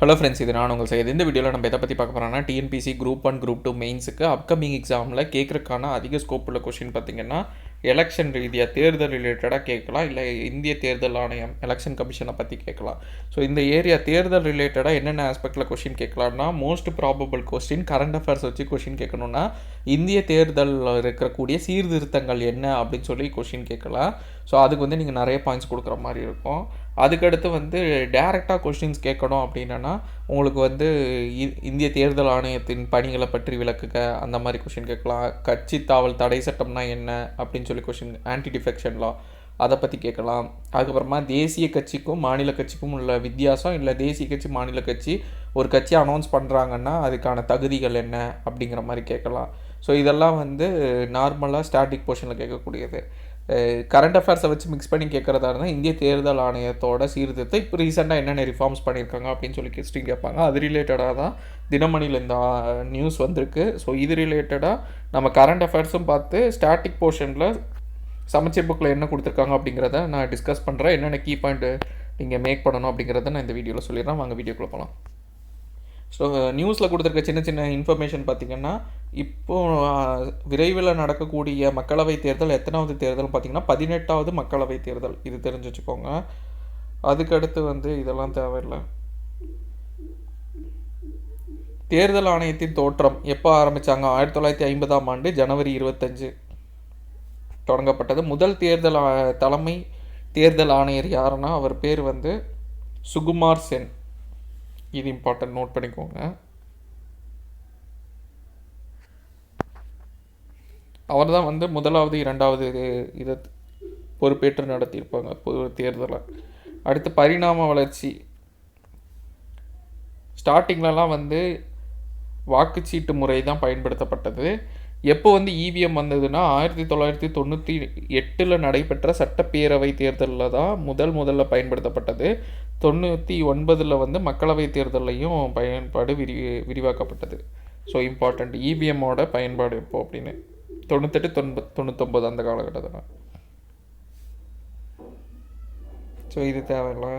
Hello friends, இது நான் உங்கள் செய்யுது. இந்த வீடியோவில் நம்ம எதை பற்றி பார்க்க போகிறோம்னா, டிஎன்பிசி குரூப் 1 குரூப் 2 மெயின்ஸுக்கு அப்கமிங் எக்ஸாமில் கேட்குறதுக்கான அதிக ஸ்கோப் உள்ள கொஷின் பார்த்திங்கன்னா, எலெக்ஷன் ரீதியாக தேர்தல் ரிலேட்டடாக கேட்கலாம், இல்லை இந்திய தேர்தல் ஆணையம் எலெக்ஷன் கமிஷனை பற்றி கேட்கலாம். ஸோ இந்த ஏரியா தேர்தல் ரிலேட்டடாக என்னென்ன ஆஸ்பெக்டில் கொஷின் கேட்கலாம்னா, most probable question current affairs வச்சு கொஷின் கேட்கணுன்னா, இந்திய தேர்தலில் இருக்கக்கூடிய சீர்திருத்தங்கள் என்ன அப்படின்னு சொல்லி கொஷின் கேட்கலாம். ஸோ அதுக்கு வந்து நீங்கள் நிறைய பாயிண்ட்ஸ் கொடுக்குற மாதிரி இருக்கும். அதுக்கடுத்து வந்து டேரெக்டாக கொஷின்ஸ் கேட்கணும் அப்படின்னா, உங்களுக்கு வந்து இந்திய தேர்தல் ஆணையத்தின் பணிகளை பற்றி விளக்குக அந்த மாதிரி கொஷின் கேட்கலாம். கட்சி தாவல் தடை சட்டம்னா என்ன அப்படின்னு சொல்லி கொஷின், ஆன்டி டிஃபெக்ஷன் லா அதை பற்றி கேட்கலாம். அதுக்கப்புறமா தேசிய கட்சிக்கும் மாநில கட்சிக்கும் உள்ள வித்தியாசம், இல்லை தேசிய கட்சி மாநில கட்சி ஒரு கட்சி அனௌன்ஸ் பண்ணுறாங்கன்னா அதுக்கான தகுதிகள் என்ன அப்படிங்கிற மாதிரி கேட்கலாம். ஸோ இதெல்லாம் வந்து நார்மலாக ஸ்டாட்டிக் போர்ஷனில் கேட்கக்கூடியது. கரண்ட் அஃபேர்ஸை வச்சு மிக்ஸ் பண்ணி கேட்குறதா இருந்தால் இந்திய தேர்தல் ஆணையத்தோட சீர்திருத்தம் இப்போ ரீசெண்டாக என்னென்ன ரிஃபார்ம்ஸ் பண்ணியிருக்காங்க அப்படின்னு சொல்லி கொஸ்டின் கேட்பாங்க. அது ரிலேட்டடாக தான் தினமணியில் இந்த நியூஸ் வந்திருக்கு. ஸோ இது ரிலேட்டடாக நம்ம கரண்ட் அஃபேர்ஸும் பார்த்து ஸ்டாட்டிக் போர்ஷனில் சமச்சீர் புக்கில் என்ன கொடுத்துருக்காங்க அப்படிங்கிறத நான் டிஸ்கஸ் பண்ணுறேன். என்னென்ன கீ பாயிண்ட்டு நீங்கள் மேக் பண்ணணும் அப்படிங்கிறத நான் இந்த வீடியோவில் சொல்லிடுறேன். வாங்க வீடியோக்குள்ளே போகலாம். ஸோ நியூஸில் கொடுத்துருக்க சின்ன சின்ன இன்ஃபர்மேஷன் பார்த்திங்கன்னா, இப்போது விரைவில் நடக்கக்கூடிய மக்களவைத் தேர்தல் எத்தனாவது தேர்தல் பார்த்திங்கன்னா 18வது மக்களவைத் தேர்தல். இது தெரிஞ்சு வச்சுக்கோங்க. அதுக்கடுத்து வந்து இதெல்லாம் தேவையில்லை. தேர்தல் ஆணையத்தின் தோற்றம் எப்போ ஆரம்பித்தாங்க? 1950ஆம் ஆண்டு ஜனவரி 25 தொடங்கப்பட்டது. முதல் தலைமை தேர்தல் ஆணையர் யாருன்னா, அவர் பேர் வந்து சுகுமார் சென். இது இம்பார்ட்டன்ட், நோட் பண்ணிக்கோங்க. அவர் தான் வந்து முதலாவது 2வது இதை பொறுப்பேற்று நடத்தியிருப்பாங்க பொது தேர்தலை. அடுத்து பரிணாம வளர்ச்சி. ஸ்டார்டிங்லலாம் வந்து வாக்குச்சீட்டு முறை தான் பயன்படுத்தப்பட்டது. எப்போ வந்து இவிஎம் வந்ததுன்னா 1998 நடைபெற்ற சட்டப்பேரவை தேர்தலில் தான் முதல்ல பயன்படுத்தப்பட்டது. 99 வந்து மக்களவை தேர்தலையும் பயன்பாடு விரிவாக்கப்பட்டது. ஸோ இம்பார்ட்டண்ட், இவிஎம்மோட பயன்பாடு எப்போ அப்படின்னு 98 99 அந்த காலகட்டத்தில். ஸோ இது தேவையில்லை.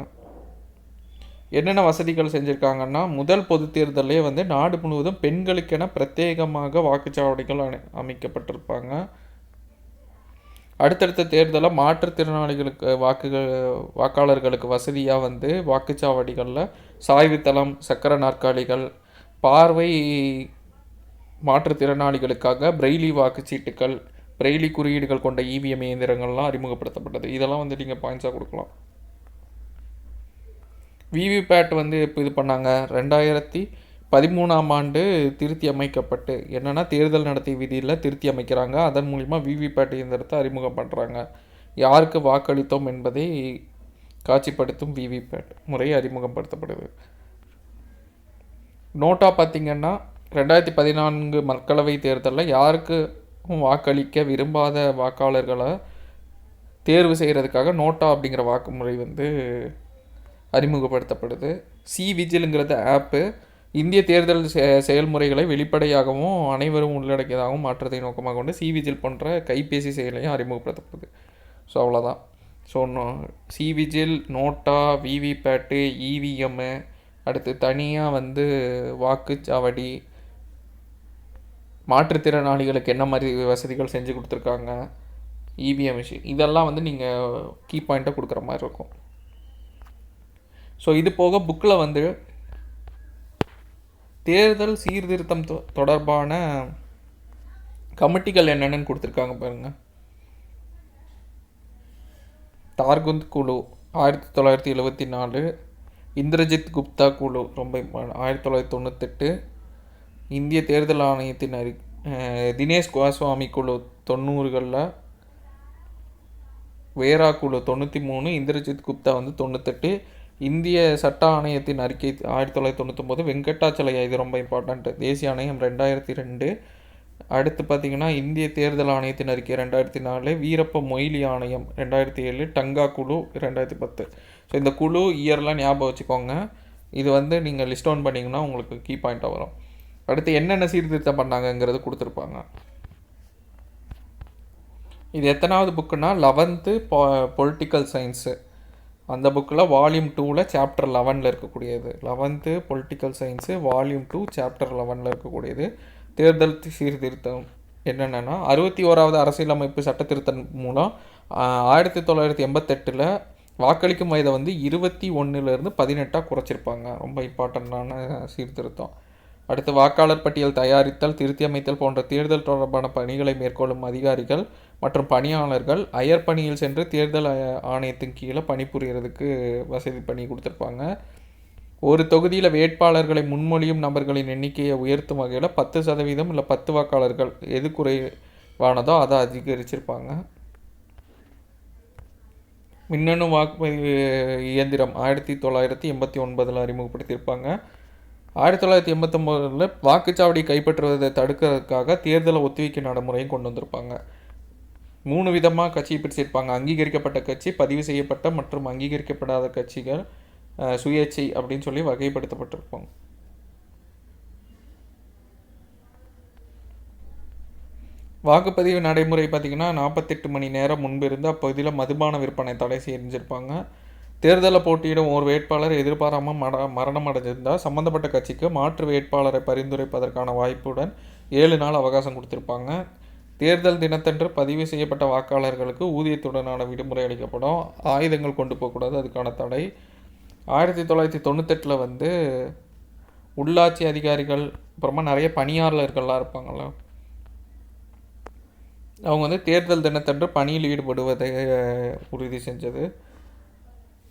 என்னென்ன வசதிகள் செஞ்சுருக்காங்கன்னா, முதல் பொது தேர்தலே வந்து நாடு முழுவதும் பெண்களுக்கென பிரத்யேகமாக வாக்குச்சாவடிகள் அமைக்கப்பட்டிருப்பாங்க. அடுத்தடுத்த தேர்தலில் மாற்றுத்திறனாளிகளுக்கு வாக்காளர்களுக்கு வசதியாக வந்து வாக்குச்சாவடிகளில் சாய்வுத்தளம், சக்கர நாற்காலிகள், பார்வை மாற்றுத்திறனாளிகளுக்காக பிரெய்லி வாக்குச்சீட்டுகள், பிரெய்லி குறியீடுகள் கொண்ட இவிஎம் இயந்திரங்கள்லாம் அறிமுகப்படுத்தப்பட்டது. இதெல்லாம் வந்து நீங்கள் பாயிண்ட்ஸாக கொடுக்கலாம். விவிபேட் வந்து இப்போ இது பண்ணாங்க 2013ஆம் ஆண்டு திருத்தி அமைக்கப்பட்டு, என்னென்னா தேர்தல் நடத்தை விதியில் திருத்தி அமைக்கிறாங்க. அதன் மூலிமா விவிபேட் இயந்திரத்தை அறிமுகம் பண்ணுறாங்க. யாருக்கு வாக்களித்தோம் என்பதை காட்சிப்படுத்தும் விவிபேட் முறை அறிமுகப்படுத்தப்படுது. நோட்டா பார்த்திங்கன்னா 2014 மக்களவை தேர்தலில் யாருக்கும் வாக்களிக்க விரும்பாத வாக்காளர்களை தேர்வு செய்கிறதுக்காக நோட்டா அப்படிங்கிற வாக்குமுறை வந்து அறிமுகப்படுத்தப்படுது. விஜிலுங்கிறது ஆப்பு இந்திய தேர்தல் செயல்முறைகளை வெளிப்படையாகவும் அனைவரும் உள்ளடக்கியதாகவும் மாற்றத்தை நோக்கமாக கொண்டு விஜில் போன்ற கைபேசி செயலையும் அறிமுகப்படுத்தப்படுது. ஸோ அவ்வளோதான். ஸோ விஜில், நோட்டா, விவிபேட்டு, இவிஎம்மு, அடுத்து தனியாக வந்து வாக்குச்சாவடி, மாற்றுத்திறனாளிகளுக்கு என்ன மாதிரி வசதிகள் செஞ்சு கொடுத்துருக்காங்க, இவிஎம் விஷயம், இதெல்லாம் வந்து நீங்கள் கீ பாயிண்ட்டாக கொடுக்குற மாதிரி இருக்கும். ஸோ இது போக புக்கில் வந்து தேர்தல் சீர்திருத்தம் தொடர்பான கமிட்டிகள் என்னென்னு கொடுத்துருக்காங்க பாருங்கள். தார்குந்த் குழு 1974, இந்திரஜித் குப்தா குழு ரொம்ப 1998, இந்திய தேர்தல் ஆணையத்தின் தினேஷ் கோஸ்வாமி குழு 90களில், வேரா குழு 93, இந்திரஜித் குப்தா வந்து 98, இந்திய சட்ட ஆணையத்தின் அறிக்கை 1999, வெங்கடாச்சலையா இது ரொம்ப இம்பார்ட்டண்ட்டு, தேசிய ஆணையம் 2002. அடுத்து பார்த்திங்கன்னா இந்திய தேர்தல் ஆணையத்தின் அறிக்கை 2004, வீரப்ப மொய்லி ஆணையம் 2007, டங்கா குழு 2010. ஸோ இந்த குழு இயர்லாம் ஞாபகம் வச்சுக்கோங்க. இது வந்து நீங்கள் லிஸ்ட் டவுன் பண்ணிங்கன்னா உங்களுக்கு கீ பாயிண்ட்டாக வரும். அடுத்து என்னென்ன சீர்திருத்தம் பண்ணாங்கங்கிறது கொடுத்துருப்பாங்க. இது எத்தனாவது புக்குன்னா 11th பொலிட்டிக்கல் சயின்ஸு. அந்த புக்கில் வால்யூம் 2ல் சாப்டர் 11ல் இருக்கக்கூடியது 11th political science volume 2 chapter 11ல் இருக்கக்கூடியது தேர்தல் சீர்திருத்தம் என்னென்னா 61வது அரசியலமைப்பு சட்ட திருத்தம் மூலம் 1988 வாக்களிக்கும் வயதை வந்து 21 18 குறைச்சிருப்பாங்க. ரொம்ப இம்பார்ட்டண்ட்டான சீர்திருத்தம். அடுத்து வாக்காளர் பட்டியல் தயாரித்தல் திருத்தியமைத்தல் போன்ற தேர்தல் தொடர்பான பணிகளை மேற்கொள்ளும் அதிகாரிகள் மற்றும் பணியாளர்கள் அயர் பணியில் சென்று தேர்தல் ஆணையத்தின் கீழே பணிபுரியறதுக்கு வசதி பண்ணி கொடுத்துருப்பாங்க. ஒரு தொகுதியில் வேட்பாளர்களை முன்மொழியும் நபர்களின் எண்ணிக்கையை உயர்த்தும் வகையில் 10% இல்லை 10 வாக்காளர்கள் எது குறைவானதோ அதை அதிகரிச்சிருப்பாங்க. மின்னணு வாக்குப்பதிவு இயந்திரம் 1989 அறிமுகப்படுத்தியிருப்பாங்க. 1989 வாக்குச்சாவடி கைப்பற்றுவதை தடுக்கிறதுக்காக தேர்தலை ஒத்திவைக்க நடைமுறையும் கொண்டு வந்திருப்பாங்க. 3 விதமாக கட்சியை பிரிச்சிருப்பாங்க. அங்கீகரிக்கப்பட்ட கட்சி, பதிவு செய்யப்பட்ட மற்றும் அங்கீகரிக்கப்படாத கட்சிகள், சுயேட்சை அப்படின்னு சொல்லி வகைப்படுத்தப்பட்டிருப்பாங்க. வாக்குப்பதிவு நடைமுறை பார்த்திங்கன்னா 48 மணி நேரம் முன்பு இருந்து அப்பகுதியில் மதுபான விற்பனை தடை செஞ்சுருப்பாங்க. தேர்தலில் போட்டியிடும் ஒரு வேட்பாளர் எதிர்பாராமல் மரணம் அடைஞ்சிருந்தால் சம்மந்தப்பட்ட கட்சிக்கு மாற்று வேட்பாளரை பரிந்துரைப்பதற்கான வாய்ப்புடன் 7 நாள் அவகாசம் கொடுத்துருப்பாங்க. தேர்தல் தினத்தன்று பதிவு செய்யப்பட்ட வாக்காளர்களுக்கு ஊதியத்துடனான விடுமுறை அளிக்கப்படும். ஆயுதங்கள் கொண்டு போகக்கூடாது, அதுக்கான தடை. 1998 வந்து உள்ளாட்சி அதிகாரிகள் அப்புறமா நிறைய பணியாளர்கள்லாம் இருப்பாங்கள்ல, அவங்க வந்து தேர்தல் தினத்தன்று பணியில் ஈடுபடுவதை உறுதி செஞ்சது.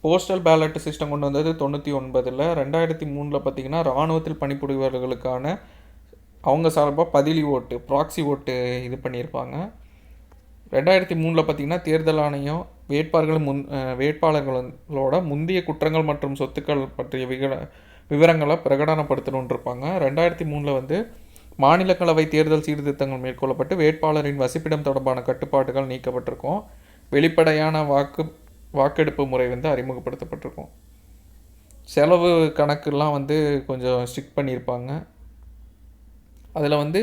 போஸ்டல் பேலட் சிஸ்டம் கொண்டு வந்தது 99. 2003 பார்த்திங்கன்னா இராணுவத்தில் பணிபுரிபவர்களுக்கான அவங்க சார்பாக பதிலி ஓட்டு ப்ராக்சி ஓட்டு இது பண்ணியிருப்பாங்க. 2003 பார்த்திங்கன்னா தேர்தல் ஆணையம் வேட்பாளர்களோட முந்தைய குற்றங்கள் மற்றும் சொத்துக்கள் பற்றிய விவரங்களை பிரகடனப்படுத்தணுன்னு இருப்பாங்க. 2003 வந்து மாநிலங்களவை தேர்தல் சீர்திருத்தங்கள் மேற்கொள்ளப்பட்டு வேட்பாளரின் வசிப்பிடம் தொடர்பான கட்டுப்பாடுகள் நீக்கப்பட்டிருக்கும். வெளிப்படையான வாக்கெடுப்பு முறை வந்து அறிமுகப்படுத்தப்பட்டிருக்கும். செலவு கணக்குலாம் வந்து கொஞ்சம் ஸ்ட்ரிக்ட் பண்ணியிருப்பாங்க. அதில் வந்து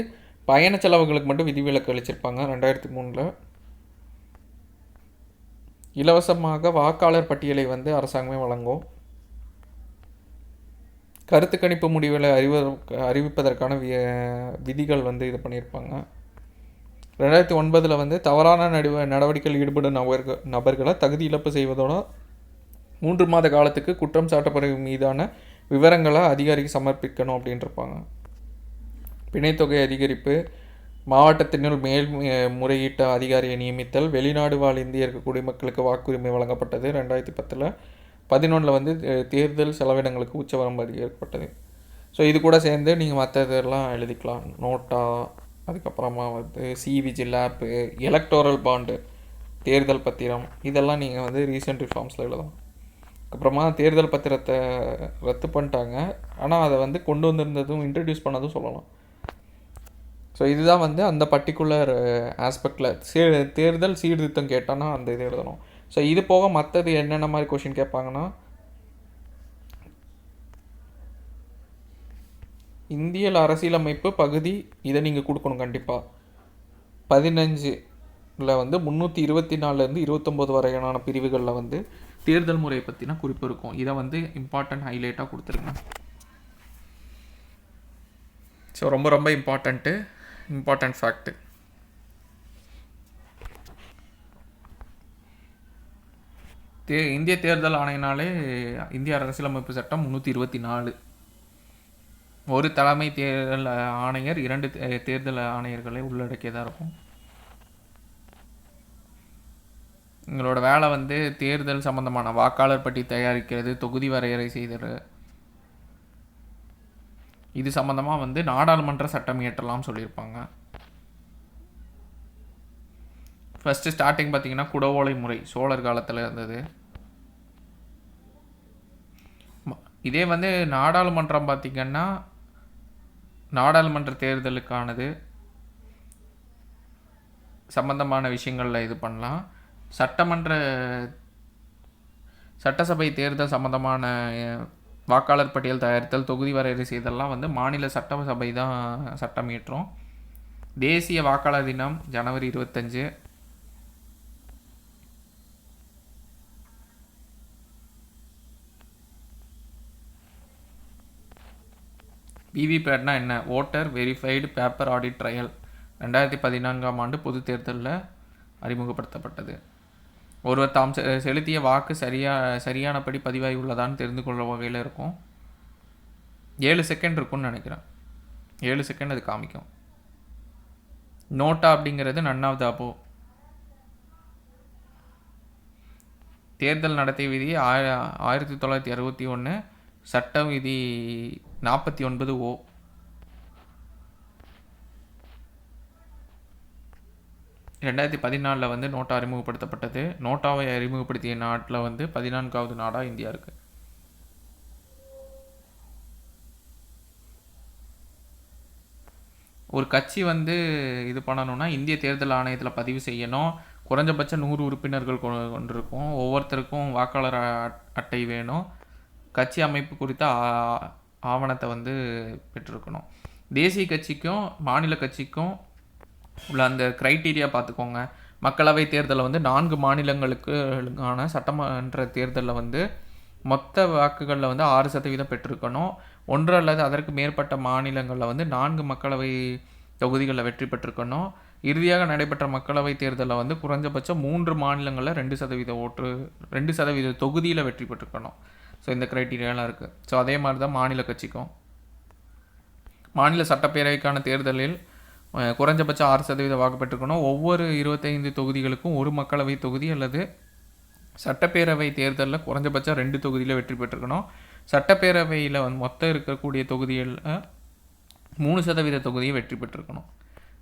பயண செலவுகளுக்கு மட்டும் விதிவிலக்கு அளிச்சிருப்பாங்க. 2003 இலவசமாக வாக்காளர் பட்டியலை வந்து அரசாங்கமே வழங்கும். கருத்து கணிப்பு முடிவுகளை அறிவிப்பதற்கான விதிகள் வந்து இது பண்ணியிருப்பாங்க. 2009 வந்து தவறான நடவடிக்கையில் ஈடுபடும் நபர்களை தகுதி இழப்பு செய்வதோட 3 மாத காலத்துக்கு குற்றம் சாட்டப்படுற மீதான விவரங்களை அதிகாரிக்கு சமர்ப்பிக்கணும் அப்படின்ட்டுருப்பாங்க. பிணைத்தொகை அதிகரிப்பு, மாவட்டத்தினுள் மேல் முறையீட்டு அதிகாரியை நியமித்தல், வெளிநாடு வாழ் இந்தியர்கள் குடிமக்களுக்கு வாக்குரிமை வழங்கப்பட்டது. 2010 11 வந்து தேர்தல் செலவினங்களுக்கு உச்சவரம்பு அதிகரிக்கப்பட்டது. ஸோ இது கூட சேர்ந்து நீங்கள் மற்ற இதெல்லாம் எழுதிக்கலாம். நோட்டா, அதுக்கப்புறமா வந்து சிவிஜில் ஆப்பு, எலக்டோரல் பாண்டு, தேர்தல் பத்திரம், இதெல்லாம் நீங்கள் வந்து ரீசெண்ட் ரிஃபார்ம்ஸில் எழுதலாம். அப்புறமா தேர்தல் பத்திரத்தை ரத்து பண்ணிட்டாங்க, ஆனால் அதை வந்து கொண்டு வந்திருந்ததும் இன்ட்ரடியூஸ் பண்ணதும் சொல்லலாம். ஸோ இதுதான் வந்து அந்த பர்டிகுலர் ஆஸ்பெக்டில் தேர்தல் சீர்திருத்தம் கேட்டான்னா அந்த இது எழுதணும். ஸோ இது போக மற்றது என்னென்ன மாதிரி கொஷின் கேட்பாங்கன்னா, இந்திய அரசியலமைப்பு பகுதி இதை நீங்கள் கொடுக்கணும் கண்டிப்பாக. 15 வந்து 324 29 வரையான பிரிவுகளில் வந்து தேர்தல் முறை பற்றின குறிப்பு இருக்கும். இதை வந்து இம்பார்ட்டன்ட் ஹைலைட்டாக கொடுத்துருங்க. ஸோ ரொம்ப ரொம்ப இம்பார்ட்டன்ட் ஃபேக்ட்டு. இந்திய தேர்தல் ஆணையனாலே இந்திய அரசியலமைப்பு சட்டம் 324. ஒரு தலைமை தேர்தல் ஆணையர் 2 தேர்தல் ஆணையர்களை உள்ளடக்கியதாக இருக்கும். எங்களோட வேலை வந்து தேர்தல் சம்பந்தமான வாக்காளர் பட்டி தயாரிக்கிறது, தொகுதி வரையறை செய்தது, இது சம்பந்தமாக வந்து நாடாளுமன்ற சட்டம் இயற்றலாம் சொல்லியிருப்பாங்க. ஃபஸ்ட்டு ஸ்டார்டிங் பார்த்திங்கன்னா குடவோலை முறை சோழர் காலத்தில் இருந்தது. இதே வந்து நாடாளுமன்றம் பார்த்திங்கன்னா நாடாளுமன்ற தேர்தலுக்கானது சம்பந்தமான விஷயங்களில் இது பண்ணலாம். சட்டசபை தேர்தல் சம்பந்தமான வாக்காளர் பட்டியல் தயாரித்தல், தொகுதி வரையறை செய்தெல்லாம் வந்து மாநில சட்டசபை தான் சட்டம் இயற்றும். தேசிய வாக்காளர் தினம் ஜனவரி 25. விவிபேட்னா என்ன? Voter verified paper audit trial. 2014ஆம் ஆண்டு பொது தேர்தலில் அறிமுகப்படுத்தப்பட்டது. ஒருவர் தாம் செலுத்திய வாக்கு சரியானபடி பதிவாகி உள்ளதான்னு தெரிந்து கொள்ள வகையில் இருக்கும். 7 செகண்ட் இருக்கும்னு நினைக்கிறேன். 7 செகண்ட் அது காமிக்கும். நோட்டா அப்படிங்கிறது நன் ஆஃப் த அபோவ். தேர்தல் நடத்தை விதி 1961, சட்ட விதி 49(o). ரெண்டாயிரத்தி 14 வந்து நோட்டா அறிமுகப்படுத்தப்பட்டது. நோட்டாவை அறிமுகப்படுத்திய நாட்டில் வந்து 14வது நாடாக இந்தியா இருக்குது. ஒரு கட்சி வந்து இது பண்ணணும்னா இந்திய தேர்தல் ஆணையத்தில் பதிவு செய்யணும். குறைஞ்சபட்சம் 100 உறுப்பினர்கள் கொண்டிருக்கும். ஒவ்வொருத்தருக்கும் வாக்காளர் அட்டை வேணும். கட்சி அமைப்பு குறித்த ஆவணத்தை வந்து பெற்றிருக்கணும். தேசிய கட்சிக்கும் மாநில கட்சிக்கும் உள்ள அந்த க்ரைட்டீரியா பார்த்துக்கோங்க. மக்களவை தேர்தலில் வந்து 4 மாநிலங்களுக்கான சட்டமன்ற தேர்தலில் வந்து மொத்த வாக்குகளில் வந்து 6% பெற்றிருக்கணும். 1 அல்லது அதற்கு மேற்பட்ட மாநிலங்களில் வந்து 4 மக்களவை தொகுதிகளில் வெற்றி பெற்றிருக்கணும். இறுதியாக நடைபெற்ற மக்களவை தேர்தலில் வந்து குறைஞ்சபட்சம் 3 மாநிலங்களில் 2% தொகுதியில் வெற்றி பெற்றிருக்கணும். ஸோ இந்த க்ரைட்டீரியாலாம் இருக்குது. ஸோ அதே மாதிரி தான் மாநில கட்சிக்கும். மாநில சட்டப்பேரவைக்கான தேர்தலில் குறைஞ்சபட்சம் 6% வாக்கு பெற்றிருக்கணும். ஒவ்வொரு 25 தொகுதிகளுக்கும் ஒரு மக்களவை தொகுதி அல்லது சட்டப்பேரவை தேர்தலில் குறைஞ்சபட்சம் 2 தொகுதியில் வெற்றி பெற்றிருக்கணும். சட்டப்பேரவையில் வந்து மொத்தம் இருக்கக்கூடிய தொகுதிகளில் 3% தொகுதியை வெற்றி பெற்றிருக்கணும்.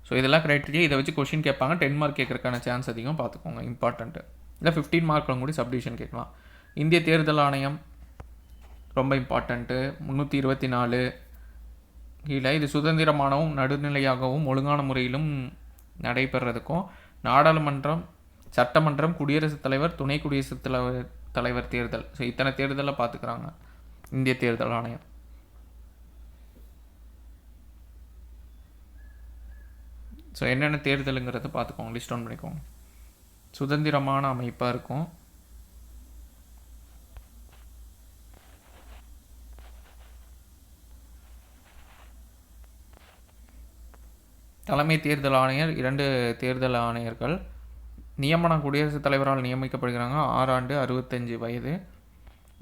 ஸோ இதெல்லாம் க்ரைட்டீரியா. இதை வச்சு கொஷின் கேட்பாங்க. 10 மார்க் கேட்கறதுக்கான சான்ஸ் அதிகம், பார்த்துக்கோங்க. இம்பார்ட்டண்ட்டு. இல்லை 15 மார்க்கில் கூட சப்டிவிஷன் கேட்கலாம். இந்திய தேர்தல் ஆணையம் ரொம்ப இம்பார்ட்டண்ட்டு. 324 கீழே இது சுதந்திரமானவும் நடுநிலையாகவும் ஒழுங்கான முறையிலும் நடைபெறதுக்கும் நாடாளுமன்றம், சட்டமன்றம், குடியரசுத் தலைவர், துணை குடியரசுத் தலைவர் தேர்தல். ஸோ இத்தனை தேர்தலில் பார்த்துக்கிறாங்க இந்திய தேர்தல் ஆணையம். ஸோ என்னென்ன தேர்தலுங்கிறத பார்த்துக்கோங்க, லிஸ்ட் ஆன் பண்ணிக்கோங்க. சுதந்திரமான அமைப்பாக இருக்கும். தலைமை தேர்தல் ஆணையர், 2 தேர்தல் ஆணையர்கள். நியமனம் குடியரசுத் தலைவரால் நியமிக்கப்படுகிறாங்க. 6 ஆண்டு 65 வயது.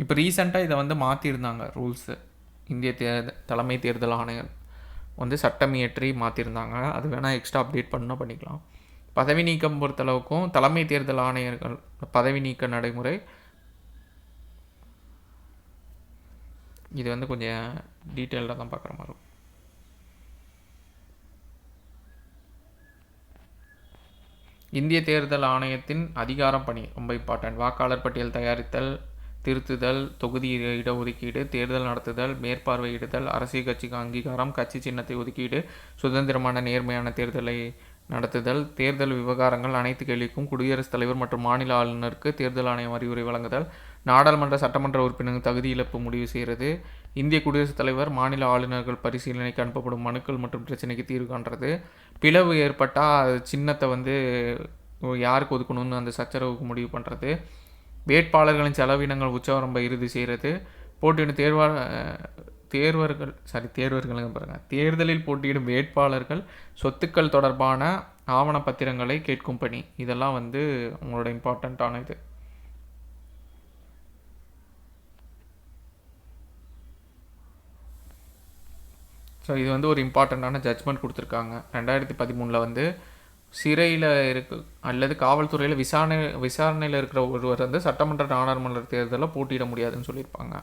இப்போ ரீசெண்டாக இதை வந்து மாற்றிருந்தாங்க ரூல்ஸு. இந்திய தலைமை தேர்தல் ஆணையர் வந்து சட்டம் இயற்றி மாற்றிருந்தாங்க. அது வேணால் எக்ஸ்ட்ரா அப்டேட் பண்ணால் பண்ணிக்கலாம். பதவி நீக்கம் பொறுத்தளவுக்கும் தலைமை தேர்தல் ஆணையர்கள் பதவி நீக்க நடைமுறை இது வந்து கொஞ்சம் டீட்டெயில்டாக தான் பார்க்குற மாதிரி இருக்கும். இந்திய தேர்தல் ஆணையத்தின் அதிகாரம் பணி ரொம்ப இம்பார்ட்டன்ட். வாக்காளர் பட்டியல் தயாரித்தல், திருத்துதல், தொகுதி இடஒதுக்கீடு, தேர்தல் நடத்துதல், மேற்பார்வையிடுதல், அரசியல் கட்சிக்கு அங்கீகாரம், கட்சி சின்னத்தை ஒதுக்கீடு, சுதந்திரமான நேர்மையான தேர்தலை நடத்துதல், தேர்தல் விவகாரங்கள் அனைத்து கேள்விக்கும் குடியரசுத் தலைவர் மற்றும் மாநில ஆளுநருக்கு தேர்தல் ஆணையம் அறிவுரை வழங்குதல், நாடாளுமன்ற சட்டமன்ற உறுப்பினர்கள் தகுதி இழப்பு முடிவு செய்கிறது, இந்திய குடியரசுத் தலைவர் மாநில ஆளுநர்கள் பரிசீலனைக்கு அனுப்பப்படும் மனுக்கள் மற்றும் பிரச்சனைக்கு தீர்வு காண்றது, பிளவு ஏற்பட்டால் சின்னத்தை வந்து யாருக்கு ஒதுக்கணும்னு அந்த சச்சரவுக்கு முடிவு பண்ணுறது, வேட்பாளர்களின் செலவினங்கள் உச்சவரம்பை இறுதி செய்கிறது, போட்டியிடும் தேர்தலில் போட்டியிடும் வேட்பாளர்கள் சொத்துக்கள் தொடர்பான ஆவணப்பத்திரங்களை கேட்கும் பணி. இதெல்லாம் வந்து உங்களோட இம்பார்ட்டண்ட்டான இது. ஸோ இது வந்து ஒரு இம்பார்ட்டண்ட்டான ஜட்ஜ்மெண்ட் கொடுத்துருக்காங்க. 2013 வந்து சிறையில் அல்லது காவல்துறையில் விசாரணையில் இருக்கிற ஒருவர் வந்து சட்டமன்ற நாடாளுமன்ற தேர்தலில் போட்டியிட முடியாதுன்னு சொல்லியிருப்பாங்க.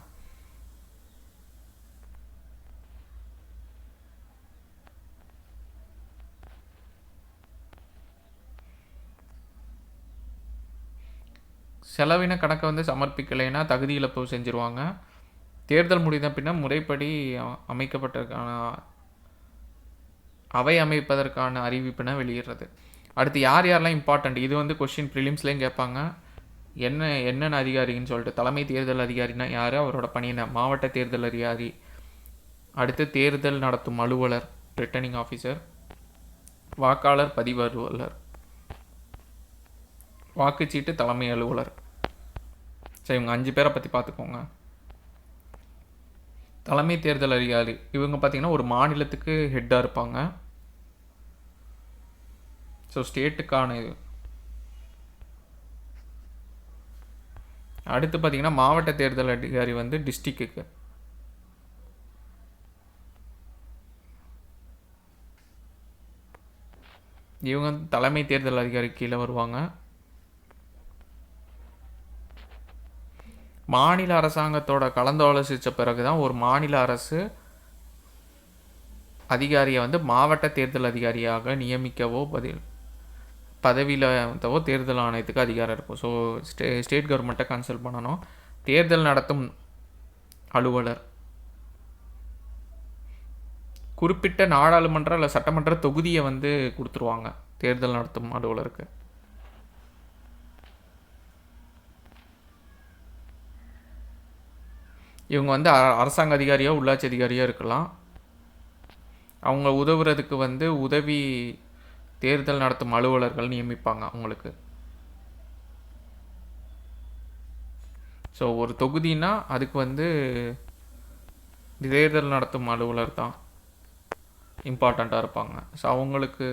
செலவின கணக்கை வந்து சமர்ப்பிக்கலைன்னா தகுதி இழப்பு செஞ்சுருவாங்க. தேர்தல் முடிந்த பின்னர் முறைப்படி அவை அமைப்பதற்கான அறிவிப்பினை வெளியிடுறது. அடுத்து யாரெல்லாம் இம்பார்ட்டண்ட், இது வந்து கொஸ்டின் ப்ரிலிம்ஸ்லேயும் கேட்பாங்க. என்னென்ன அதிகாரின்னு சொல்லிட்டு. தலைமை தேர்தல் அதிகாரினா யார், அவரோட பணியின. மாவட்ட தேர்தல் அதிகாரி. அடுத்து தேர்தல் நடத்தும் அலுவலர், ரிட்டர்னிங் ஆஃபீஸர். வாக்காளர் பதிவு அலுவலர். வாக்குச்சீட்டு தலைமை அலுவலர். சரி, இவங்க 5 பேரை பற்றி பார்த்துக்கோங்க. தலைமை தேர்தல் அதிகாரி இவங்க பார்த்திங்கன்னா ஒரு மாநிலத்துக்கு ஹெட்டாக இருப்பாங்க. ஸோ ஸ்டேட்டுக்கான இது. அடுத்து பார்த்திங்கன்னா மாவட்ட தேர்தல் அதிகாரி வந்து டிஸ்ட்ரிக்ட்டுக்கு. இவங்க வந்து தலைமை தேர்தல் அதிகாரி கீழே வருவாங்க. மாநில அரசாங்கத்தோட கலந்தாலோசித்த பிறகு தான் ஒரு மாநில அரசு அதிகாரியை வந்து மாவட்ட தேர்தல் அதிகாரியாக நியமிக்கவோ பதவியில் தேர்தல் ஆணையத்துக்கு அதிகாரம் இருக்கும். ஸோ ஸ்டேட் கவர்மெண்ட்டை கன்சல்ட் பண்ணணும். தேர்தல் நடத்தும் அலுவலர் குறிப்பிட்ட நாடாளுமன்ற இல்லை சட்டமன்ற தொகுதியை வந்து கொடுத்துருவாங்க தேர்தல் நடத்தும் அலுவலருக்கு. இவங்க வந்து அரசாங்க அதிகாரியாக உள்ளாட்சி அதிகாரியாக இருக்கலாம். அவங்க உதவுறதுக்கு வந்து உதவி தேர்தல் நடத்தும் அலுவலர்கள் நியமிப்பாங்க அவங்களுக்கு. ஸோ ஒரு தொகுதினா அதுக்கு வந்து தேர்தல் நடத்தும் அலுவலர் தான் இம்பார்ட்டண்ட்டாக இருப்பாங்க. ஸோ அவங்களுக்கு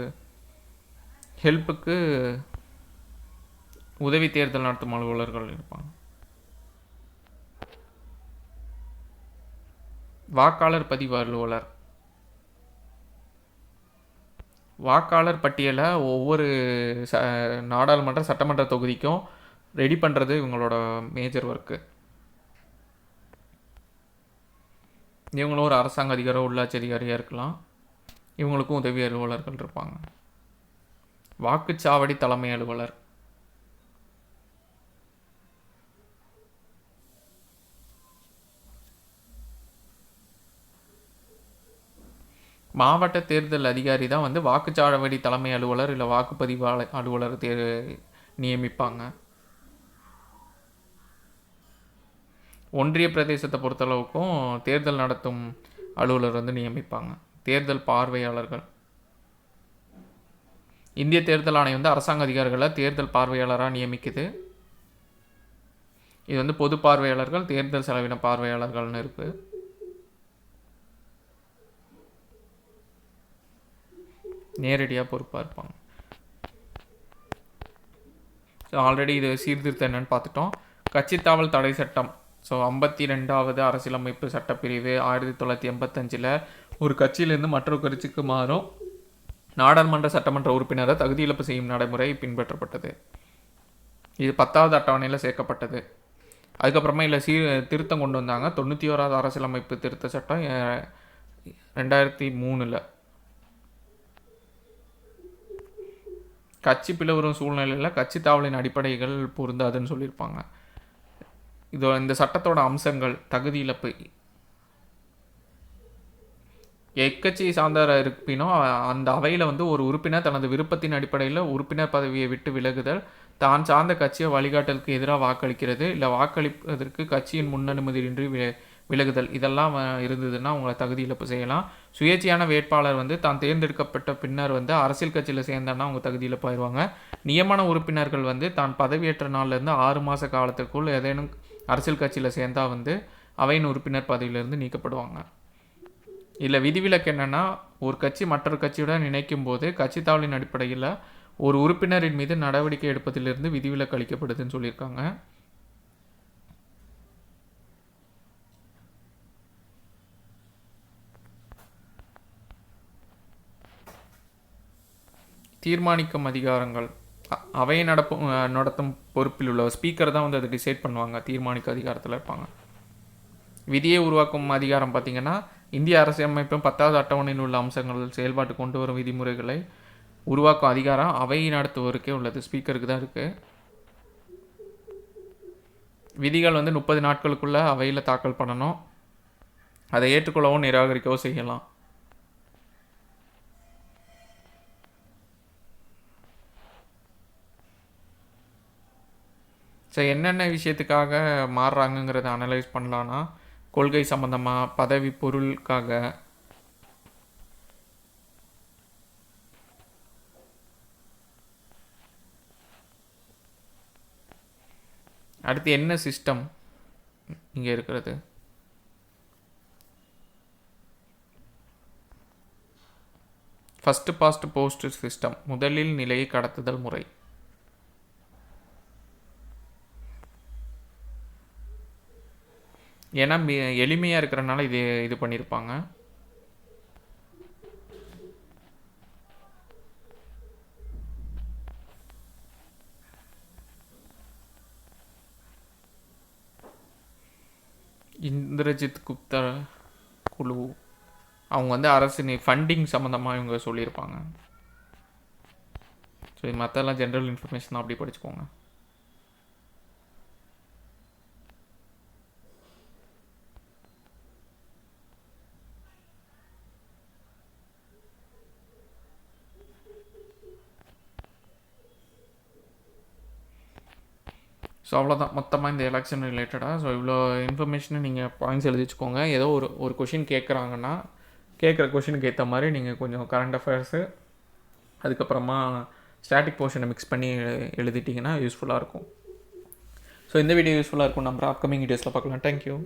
ஹெல்ப்புக்கு உதவி தேர்தல் நடத்தும் அலுவலர்கள் இருப்பாங்க. வாக்காளர் பதிவு அலுவலர் வாக்காளர் பட்டியலை ஒவ்வொரு நாடாளுமன்ற சட்டமன்ற தொகுதிக்கும் ரெடி பண்ணுறது இவங்களோட மேஜர் ஒர்க்கு. இவங்களும் ஒரு அரசாங்க அதிகாரோ உள்ளாட்சி அதிகாரியாக இருக்கலாம். இவங்களுக்கும் உதவி அலுவலர்கள் இருப்பாங்க. வாக்குச்சாவடி தலைமை அலுவலர் மாவட்ட தேர்தல் அதிகாரி தான் வந்து வாக்குச்சாவடி தலைமை அலுவலர் இல்லை வாக்குப்பதிவு அலுவலர் நியமிப்பாங்க. ஒன்றிய பிரதேசத்தை பொறுத்தளவுக்கும் தேர்தல் நடத்தும் அலுவலர் வந்து நியமிப்பாங்க. தேர்தல் பார்வையாளர்கள் இந்திய தேர்தல் ஆணையம் வந்து அரசாங்க அதிகாரிகளை தேர்தல் பார்வையாளராக நியமிக்குது. இது வந்து பொது பார்வையாளர்கள், தேர்தல் செலவின பார்வையாளர்கள்னு இருக்குது. நேரடியாக பொறுப்பாக இருப்பாங்க. ஸோ ஆல்ரெடி இது சீர்திருத்தம் என்னன்னு பார்த்துட்டோம். கட்சித்தாவல் தடை சட்டம். ஸோ 52வது அரசியலமைப்பு சட்டப்பிரிவு 1985 ஒரு கட்சியிலேருந்து மற்றொரு கட்சிக்கு மாறும் நாடாளுமன்ற சட்டமன்ற உறுப்பினரை தகுதி இழப்பு செய்யும் நடைமுறை பின்பற்றப்பட்டது. இது 10வது அட்டவணையில் சேர்க்கப்பட்டது. அதுக்கப்புறமா இல்லை திருத்தம் கொண்டு வந்தாங்க. 91வது அரசியலமைப்பு திருத்த சட்டம் 2003. கட்சி பிளவுறும் சூழ்நிலையில் கட்சி தாவலின் அடிப்படைகள் பொருந்தாதுன்னு சொல்லியிருப்பாங்க. இந்த சட்டத்தோட அம்சங்கள்: தகுதி இழப்பு. எக்கட்சியை சார்ந்த இருப்பினும் அந்த அவையில் வந்து ஒரு உறுப்பினர் தனது விருப்பத்தின் அடிப்படையில் உறுப்பினர் பதவியை விட்டு விலகுதல், தான் சார்ந்த கட்சியை வழிகாட்டலுக்கு எதிராக வாக்களிக்கிறது, இல்லை வாக்களிப்பதற்கு கட்சியின் முன்னனுமதியின்றி விலகுதல், இதெல்லாம் இருந்ததுன்னா அவங்கள தகுதி இழப்பு செய்யலாம். சுயேட்சையான வேட்பாளர் வந்து தான் தேர்ந்தெடுக்கப்பட்ட பின்னர் வந்து அரசியல் கட்சியில் சேர்ந்தான்னா அவங்க தகுதி இழப்பாயிருவாங்க. நியமன உறுப்பினர்கள் வந்து தான் பதவியேற்ற நாள்லேருந்து 6 மாத காலத்திற்குள் ஏதேனும் அரசியல் கட்சியில் சேர்ந்தால் வந்து அவையின் உறுப்பினர் பதவியிலிருந்து நீக்கப்படுவாங்க. இல்லை விதிவிலக்கு என்னென்னா, ஒரு கட்சி மற்றொரு கட்சியுடன் இணைக்கும் போது கட்சி தாவலின் அடிப்படையில் ஒரு உறுப்பினரின் மீது நடவடிக்கை எடுப்பதிலிருந்து விதிவிலக்கு அளிக்கப்படுதுன்னு சொல்லியிருக்காங்க. தீர்மானிக்கும் அதிகாரங்கள். அவையை நடத்தும் பொறுப்பில் உள்ள ஸ்பீக்கர் தான் வந்து அதை டிசைட் பண்ணுவாங்க. தீர்மானிக்க அதிகாரத்தில் இருப்பாங்க. விதியை உருவாக்கும் அதிகாரம் பார்த்திங்கன்னா, இந்திய அரசியலமைப்பும் 10வது அட்டவணையில் உள்ள அம்சங்கள் செயல்பாட்டு கொண்டு வரும் விதிமுறைகளை உருவாக்கும் அதிகாரம் அவையை நடத்துவருக்கே உள்ளது. ஸ்பீக்கருக்கு தான் இருக்குது. விதிகள் வந்து 30 நாட்களுக்குள்ளே அவையில் தாக்கல் பண்ணணும். அதை ஏற்றுக்கொள்ளவும் நிராகரிக்கவோ செய்யலாம். ஸோ என்னென்ன விஷயத்துக்காக மாறுறாங்கங்கிறத அனலைஸ் பண்ணலான்னா, கொள்கை சம்மந்தமாக, பதவி பொருளுக்காக, அடுத்து என்ன சிஸ்டம் இங்கே இருக்கிறது, ஃபஸ்ட்டு பாஸ்ட் போஸ்ட் சிஸ்டம், முதலில் நிலையை கடத்துதல் முறை. ஏன்னா எளிமையாக இருக்கிறனால இது பண்ணியிருப்பாங்க. இந்திரஜித் குப்தா குழு, அவங்க வந்து அரசு ஃபண்டிங் சம்மந்தமாக இவங்க சொல்லியிருப்பாங்க. ஸோ இது மற்றெல்லாம் ஜென்ரல் இன்ஃபர்மேஷன் தான், அப்படி படிச்சுக்கோங்க. ஸோ அவ்வளோதான் மொத்தமாக இந்த எலெக்ஷன் ரிலேட்டடாக. ஸோ இவ்வளோ இன்ஃபர்மேஷனை நீங்கள் பாயிண்ட்ஸ் எழுதி வச்சுக்கோங்க. ஏதோ ஒரு கொஷின் கேட்குறாங்கன்னா கேட்குற கொஷினுக்கு ஏற்ற மாதிரி நீங்கள் கொஞ்சம் கரண்ட் அஃபேர்ஸு அதுக்கப்புறமா ஸ்டாட்டிக் போர்ஷனை மிக்ஸ் பண்ணி எழுதிட்டிங்கன்னா யூஸ்ஃபுல்லாக இருக்கும். ஸோ இந்த வீடியோ யூஸ்ஃபுல்லாக இருக்கும். நம்ம அப்கமிங் வீடியோஸில் பார்க்கலாம். தேங்க்யூ.